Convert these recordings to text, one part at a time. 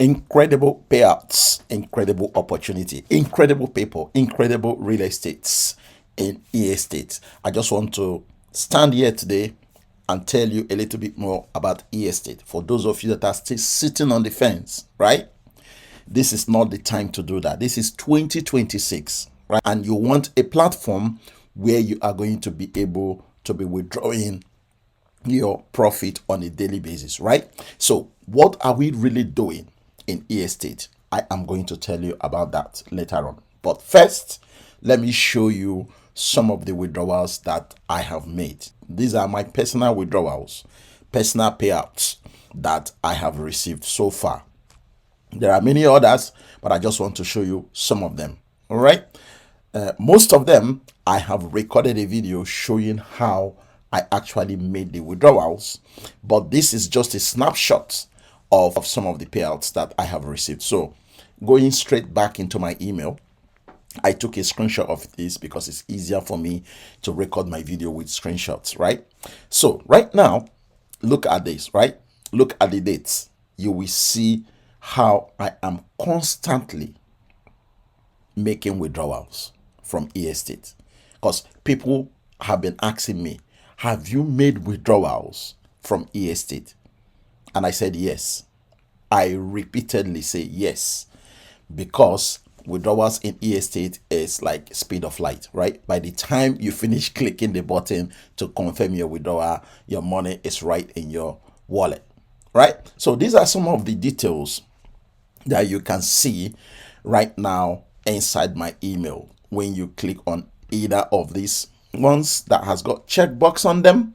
Incredible payouts, incredible opportunity, incredible people, incredible real estates in e-estate. I just want to stand here today and tell you a little bit more about e-estate. For those of you that are still sitting on the fence, right? This is not the time to do that. This is 2026, right? And you want a platform where you are going to be able to be withdrawing your profit on a daily basis, right? So what are we really doing in e-estate? I am going to tell you about that later on. But first, let me show you some of the withdrawals that I have made. These are my personal withdrawals, personal payouts that I have received so far. There are many others, but I just want to show you some of them. All right. Most of them, I have recorded a video showing how I actually made the withdrawals, but this is just a snapshot of some of the payouts that I have received. So going straight back into my email, I took a screenshot of this because it's easier for me to record my video with screenshots, right? So right now, look at this, right? Look at the dates. You will see how I am constantly making withdrawals from e-estate, because people have been asking me, have you made withdrawals from e-estate? And I said yes. I repeatedly say yes, because withdrawals in e-estate is like speed of light, right? By the time you finish clicking the button to confirm your withdrawal, your money is right in your wallet, right? So these are some of the details that you can see right now inside my email. When you click on either of these ones that has got checkbox on them,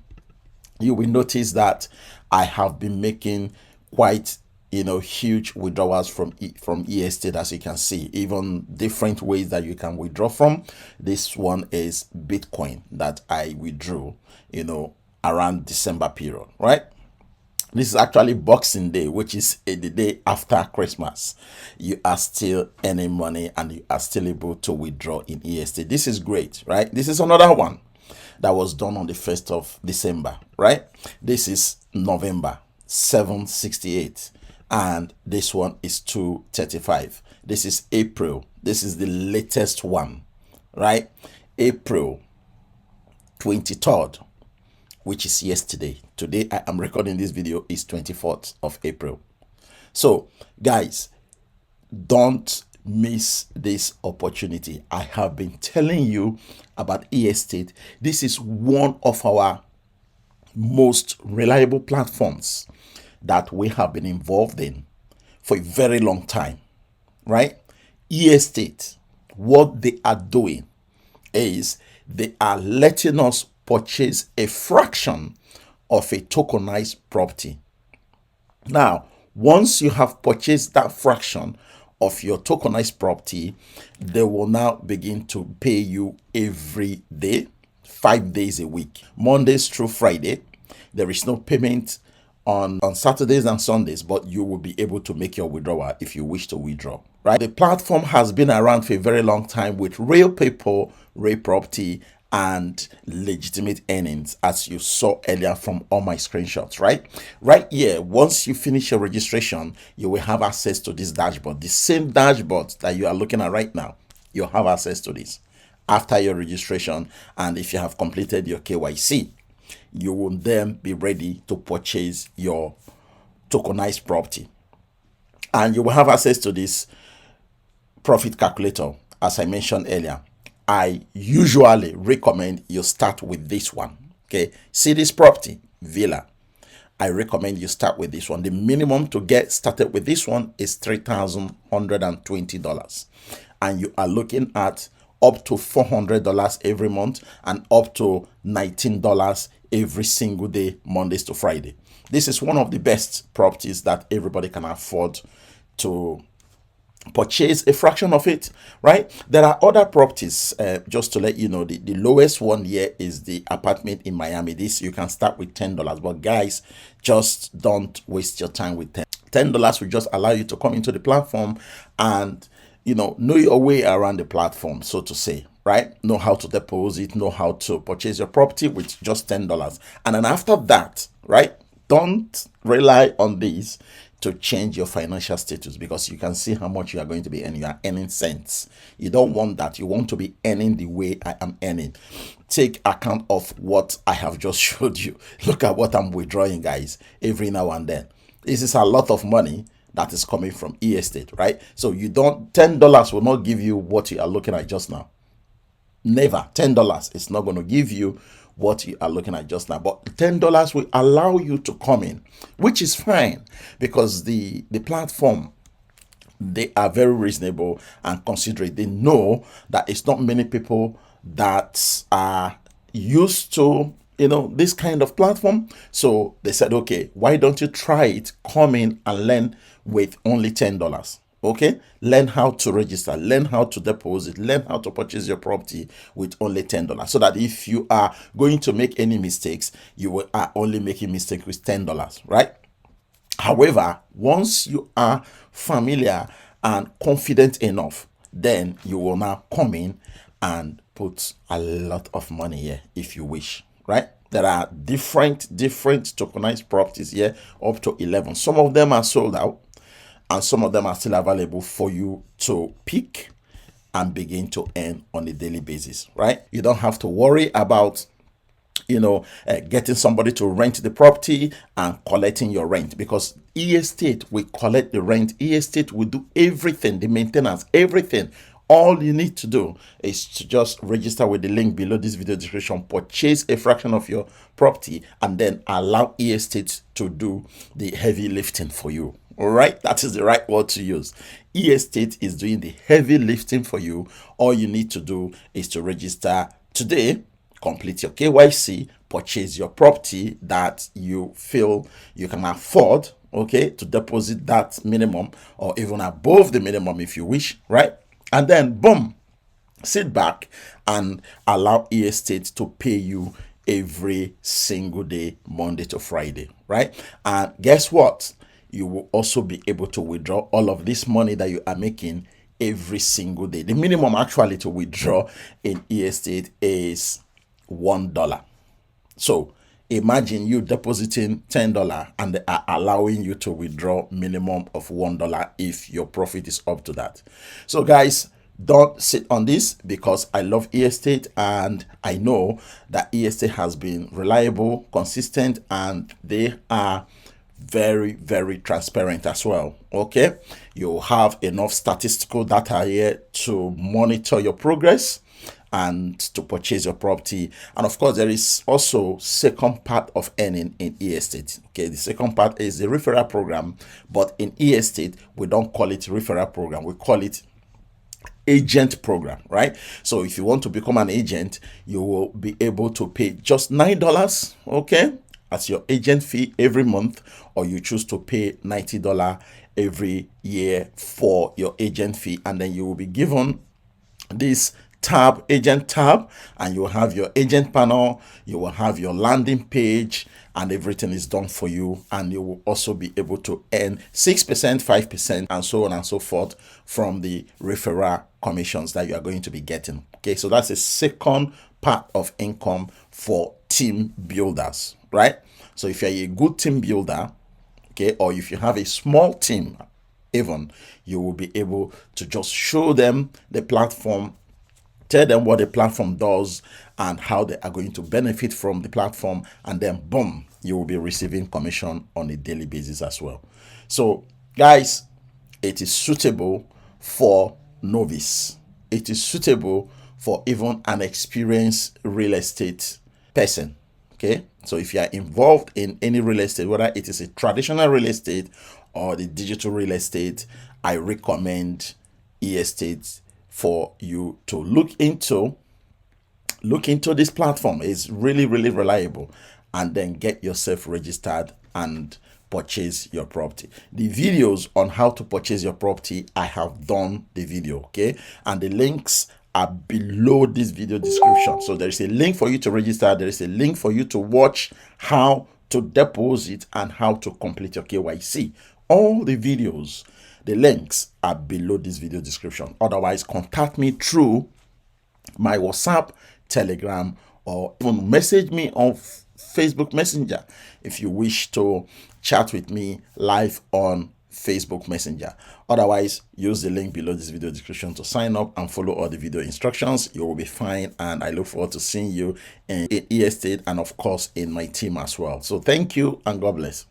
you will notice that I have been making quite huge withdrawals from e-estate. As you can see, even different ways that you can withdraw from. This one is Bitcoin that I withdrew around December period, right? This is actually Boxing Day, which is the day after Christmas. You are still earning money and you are still able to withdraw in e-estate. This is great, right? This is another one that was done on the 1st of December, right? This is November, 768. And this one is 235. This is April. This is the latest one, right? April 23rd, which is yesterday. Today I am recording this video is 24th of April. So guys, don't miss this opportunity. I have been telling you about e-estate. This is one of our most reliable platforms that we have been involved in for a very long time, right? e-estate, what they are doing is they are letting us purchase a fraction of a tokenized property. Now, once you have purchased that fraction of your tokenized property, they will now begin to pay you every day, 5 days a week, Mondays through Friday. There is no payment on Saturdays and Sundays, but you will be able to make your withdrawal if you wish to withdraw, right? The platform has been around for a very long time with real people, real property, and legitimate earnings, as you saw earlier from all my screenshots, right? Right here, once you finish your registration, you will have access to this dashboard. The same dashboard that you are looking at right now, you'll have access to this after your registration. And if you have completed your KYC, you will then be ready to purchase your tokenized property. And you will have access to this profit calculator. As I mentioned earlier, I usually recommend you start with this one. Okay, see this property, villa. I recommend you start with this one. The minimum to get started with this one is $3,120. And you are looking at up to $400 every month and up to $19 every single day, Mondays to Friday. This is one of the best properties that everybody can afford to purchase a fraction of it, right? There are other properties, just to let you know, the lowest one here is the apartment in Miami. This you can start with $10, but guys, just don't waste your time with $10 will just allow you to come into the platform and know your way around the platform, so to say, right? Know how to deposit, know how to purchase your property with just $10. And then after that, right, don't rely on this. to change your financial status, because you can see how much you are going to be earning. You are earning cents. You don't want that. You want to be earning the way I am earning. Take account of what I have just showed you. Look at what I'm withdrawing, guys, every now and then. This is a lot of money that is coming from estate, right? So you don't, $10 will not give you what you are looking at just now. Never. $10 is not going to give you what you are looking at just now, but $10 will allow you to come in, which is fine, because the platform, they are very reasonable and considerate. They know that it's not many people that are used to this kind of platform. So they said, okay, why don't you try it? Come in and learn with only $10. Okay, learn how to register, learn how to deposit, learn how to purchase your property with only $10, so that if you are going to make any mistakes, you are only making mistakes with $10, right? However, once you are familiar and confident enough, then you will now come in and put a lot of money here if you wish, right? There are different tokenized properties here, up to 11. Some of them are sold out, and some of them are still available for you to pick and begin to earn on a daily basis, right? You don't have to worry about getting somebody to rent the property and collecting your rent, because estate will collect the rent. Estate will do everything, the maintenance, everything. All you need to do is to just register with the link below this video description, purchase a fraction of your property, and then allow estate to do the heavy lifting for you. All right, that is the right word to use. estate is doing the heavy lifting for you. All you need to do is to register today, complete your KYC, purchase your property that you feel you can afford, okay, to deposit that minimum or even above the minimum if you wish, right? And then boom, sit back and allow estate to pay you every single day, Monday to Friday, right? And guess what? You will also be able to withdraw all of this money that you are making every single day. The minimum actually to withdraw in estate is $1. So imagine you depositing $10 and they are allowing you to withdraw minimum of $1 if your profit is up to that. So guys, don't sit on this, because I love estate and I know that estate has been reliable, consistent, and they are very transparent as well. Okay, you have enough statistical data here to monitor your progress and to purchase your property. And of course, there is also second part of earning in estate. Okay, the second part is the referral program, but in estate we don't call it referral program, we call it agent program, right? So if you want to become an agent, you will be able to pay just $9, okay, as your agent fee every month, or you choose to pay $90 every year for your agent fee, and then you will be given this agent tab, and you will have your agent panel, you will have your landing page, and everything is done for you. And you will also be able to earn 6%, 5%, and so on and so forth from the referral commissions that you are going to be getting. Okay, so that's a second part of income for team builders, right? So if you're a good team builder, okay, or if you have a small team, even, you will be able to just show them the platform, tell them what the platform does and how they are going to benefit from the platform, and then boom, you will be receiving commission on a daily basis as well. So guys, it is suitable for novice. It is suitable for even an experienced real estate person. Okay, so if you are involved in any real estate, whether it is a traditional real estate or the digital real estate, I recommend estate for you to look into this platform. Is really reliable, and then get yourself registered and purchase your property. The videos on how to purchase your property, I have done the video, okay, and the links are below this video description. So there is a link for you to register, there is a link for you to watch how to deposit and how to complete your KYC. All the videos, the links are below this video description. Otherwise, contact me through my WhatsApp, Telegram, or even message me on Facebook Messenger if you wish to chat with me live on Facebook Messenger. Otherwise, use the link below this video description to sign up and follow all the video instructions. You will be fine, and I look forward to seeing you in estate and of course in my team as well. So thank you and God bless.